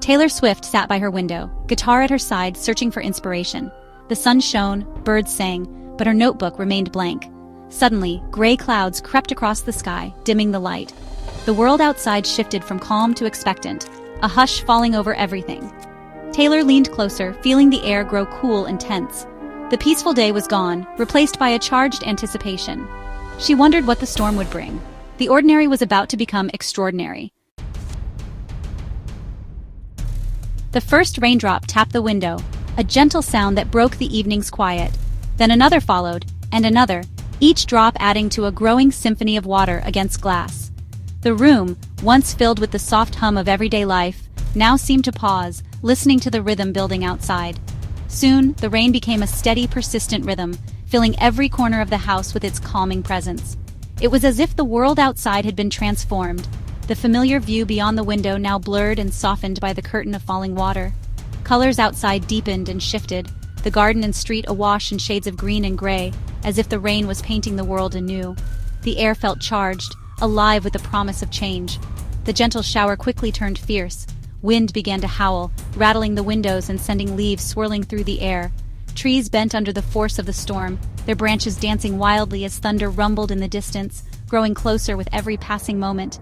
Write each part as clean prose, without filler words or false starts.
Taylor Swift sat by her window, guitar at her side, searching for inspiration. The sun shone, birds sang, but her notebook remained blank. Suddenly, gray clouds crept across the sky, dimming the light. The world outside shifted from calm to expectant, a hush falling over everything. Taylor leaned closer, feeling the air grow cool and tense. The peaceful day was gone, replaced by a charged anticipation. She wondered what the storm would bring. The ordinary was about to become extraordinary. The first raindrop tapped the window, a gentle sound that broke the evening's quiet. Then another followed, and another, each drop adding to a growing symphony of water against glass. The room, once filled with the soft hum of everyday life, now seemed to pause, listening to the rhythm building outside. Soon, the rain became a steady, persistent rhythm, filling every corner of the house with its calming presence. It was as if the world outside had been transformed, the familiar view beyond the window now blurred and softened by the curtain of falling water. Colors outside deepened and shifted, the garden and street awash in shades of green and gray, as if the rain was painting the world anew. The air felt charged, alive with the promise of change. The gentle shower quickly turned fierce. Wind began to howl, rattling the windows and sending leaves swirling through the air. Trees bent under the force of the storm, their branches dancing wildly as thunder rumbled in the distance, growing closer with every passing moment.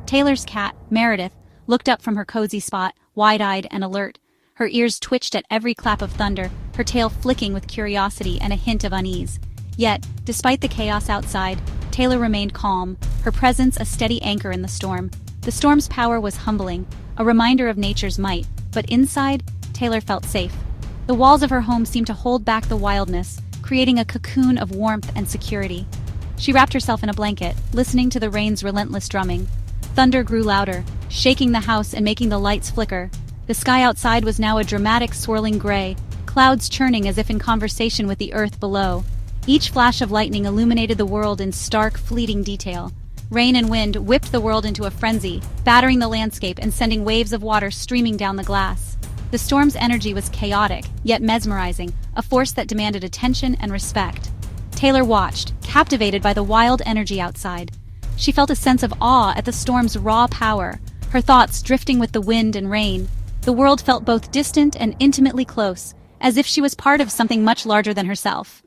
Taylor's cat, Meredith, looked up from her cozy spot, wide-eyed and alert. Her ears twitched at every clap of thunder, her tail flicking with curiosity and a hint of unease. Yet, despite the chaos outside, Taylor remained calm, her presence a steady anchor in the storm. The storm's power was humbling, a reminder of nature's might, but inside, Taylor felt safe. The walls of her home seemed to hold back the wildness, creating a cocoon of warmth and security. She wrapped herself in a blanket, listening to the rain's relentless drumming. Thunder grew louder, shaking the house and making the lights flicker. The sky outside was now a dramatic swirling gray, clouds churning as if in conversation with the earth below. Each flash of lightning illuminated the world in stark, fleeting detail. Rain and wind whipped the world into a frenzy, battering the landscape and sending waves of water streaming down the glass. The storm's energy was chaotic, yet mesmerizing, a force that demanded attention and respect. Taylor watched, captivated by the wild energy outside. She felt a sense of awe at the storm's raw power, her thoughts drifting with the wind and rain. The world felt both distant and intimately close, as if she was part of something much larger than herself.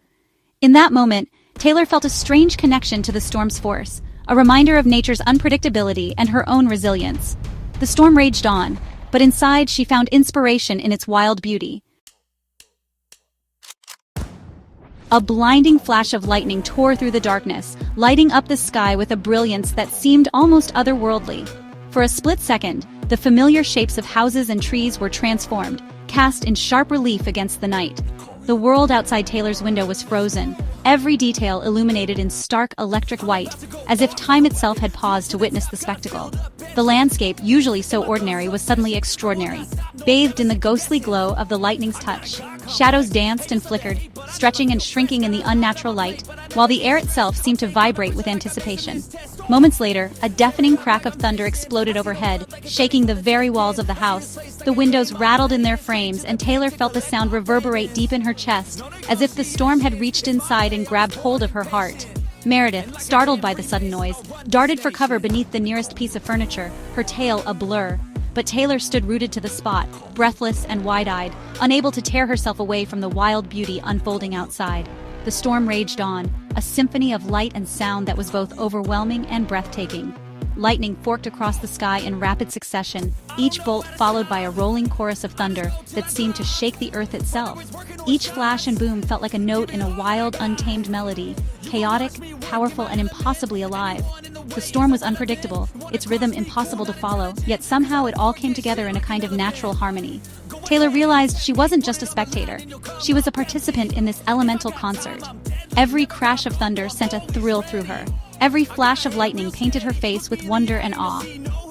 In that moment, Taylor felt a strange connection to the storm's force, a reminder of nature's unpredictability and her own resilience. The storm raged on, but inside she found inspiration in its wild beauty. A blinding flash of lightning tore through the darkness, lighting up the sky with a brilliance that seemed almost otherworldly. For a split second, the familiar shapes of houses and trees were transformed, cast in sharp relief against the night. The world outside Taylor's window was frozen, every detail illuminated in stark electric white, as if time itself had paused to witness the spectacle. The landscape, usually so ordinary, was suddenly extraordinary, bathed in the ghostly glow of the lightning's touch. Shadows danced and flickered, stretching and shrinking in the unnatural light, while the air itself seemed to vibrate with anticipation. Moments later, a deafening crack of thunder exploded overhead, shaking the very walls of the house. The windows rattled in their frames, and Taylor felt the sound reverberate deep in her chest, as if the storm had reached inside and grabbed hold of her heart. Meredith, startled by the sudden noise, darted for cover beneath the nearest piece of furniture, her tail a blur. But Taylor stood rooted to the spot, breathless and wide-eyed, unable to tear herself away from the wild beauty unfolding outside. The storm raged on, a symphony of light and sound that was both overwhelming and breathtaking. Lightning forked across the sky in rapid succession, each bolt followed by a rolling chorus of thunder that seemed to shake the earth itself. Each flash and boom felt like a note in a wild, untamed melody, chaotic, powerful, and impossibly alive. The storm was unpredictable, its rhythm impossible to follow, yet somehow it all came together in a kind of natural harmony. Taylor realized she wasn't just a spectator. She was a participant in this elemental concert. Every crash of thunder sent a thrill through her. Every flash of lightning painted her face with wonder and awe.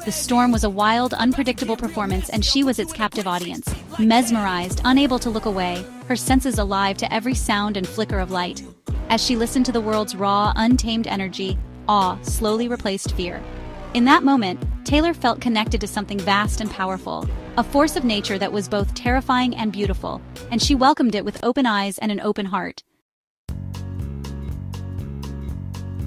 The storm was a wild, unpredictable performance, and she was its captive audience, mesmerized, unable to look away, her senses alive to every sound and flicker of light. As she listened to the world's raw, untamed energy, awe slowly replaced fear. In that moment, Taylor felt connected to something vast and powerful, a force of nature that was both terrifying and beautiful, and she welcomed it with open eyes and an open heart.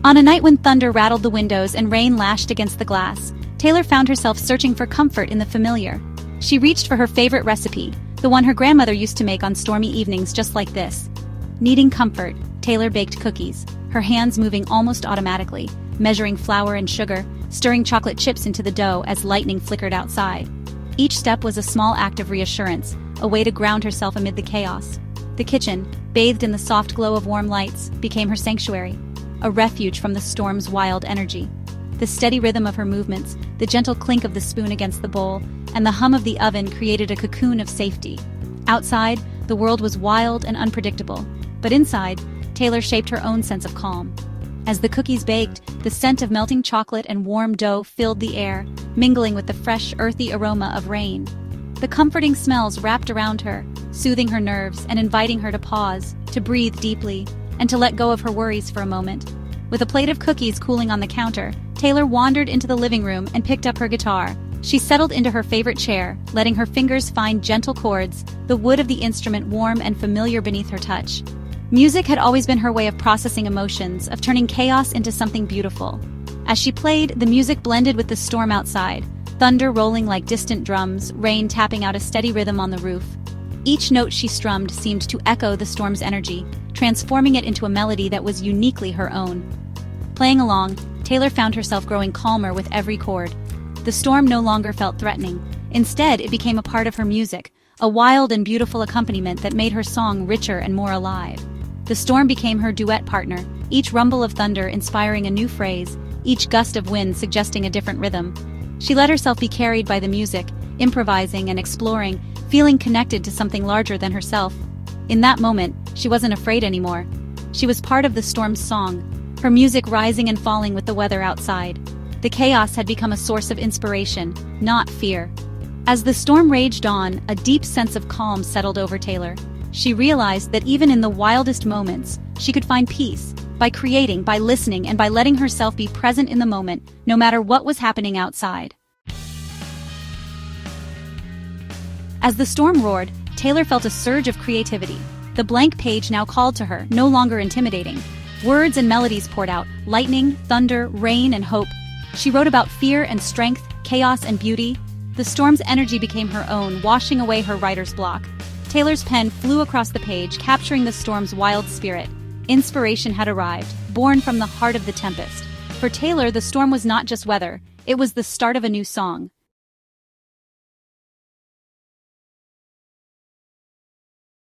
On a night when thunder rattled the windows and rain lashed against the glass, Taylor found herself searching for comfort in the familiar. She reached for her favorite recipe, the one her grandmother used to make on stormy evenings just like this. Needing comfort, Taylor baked cookies, her hands moving almost automatically, measuring flour and sugar, stirring chocolate chips into the dough as lightning flickered outside. Each step was a small act of reassurance, a way to ground herself amid the chaos. The kitchen, bathed in the soft glow of warm lights, became her sanctuary, a refuge from the storm's wild energy. The steady rhythm of her movements, the gentle clink of the spoon against the bowl, and the hum of the oven created a cocoon of safety. Outside, the world was wild and unpredictable, but inside, Taylor shaped her own sense of calm. As the cookies baked, the scent of melting chocolate and warm dough filled the air, mingling with the fresh, earthy aroma of rain. The comforting smells wrapped around her, soothing her nerves and inviting her to pause, to breathe deeply, and to let go of her worries for a moment. With a plate of cookies cooling on the counter, Taylor wandered into the living room and picked up her guitar. She settled into her favorite chair, letting her fingers find gentle chords, the wood of the instrument warm and familiar beneath her touch. Music had always been her way of processing emotions, of turning chaos into something beautiful. As she played, the music blended with the storm outside, thunder rolling like distant drums, rain tapping out a steady rhythm on the roof. Each note she strummed seemed to echo the storm's energy, transforming it into a melody that was uniquely her own. Playing along, Taylor found herself growing calmer with every chord. The storm no longer felt threatening. Instead, it became a part of her music, a wild and beautiful accompaniment that made her song richer and more alive. The storm became her duet partner, each rumble of thunder inspiring a new phrase, each gust of wind suggesting a different rhythm. She let herself be carried by the music, improvising and exploring, feeling connected to something larger than herself. In that moment, she wasn't afraid anymore. She was part of the storm's song, her music rising and falling with the weather outside. The chaos had become a source of inspiration, not fear. As the storm raged on, a deep sense of calm settled over Taylor. She realized that even in the wildest moments, she could find peace, by creating, by listening, and by letting herself be present in the moment, no matter what was happening outside. As the storm roared, Taylor felt a surge of creativity. The blank page now called to her, no longer intimidating. Words and melodies poured out, lightning, thunder, rain, and hope. She wrote about fear and strength, chaos and beauty. The storm's energy became her own, washing away her writer's block. Taylor's pen flew across the page, capturing the storm's wild spirit. Inspiration had arrived, born from the heart of the tempest. For Taylor, the storm was not just weather, it was the start of a new song.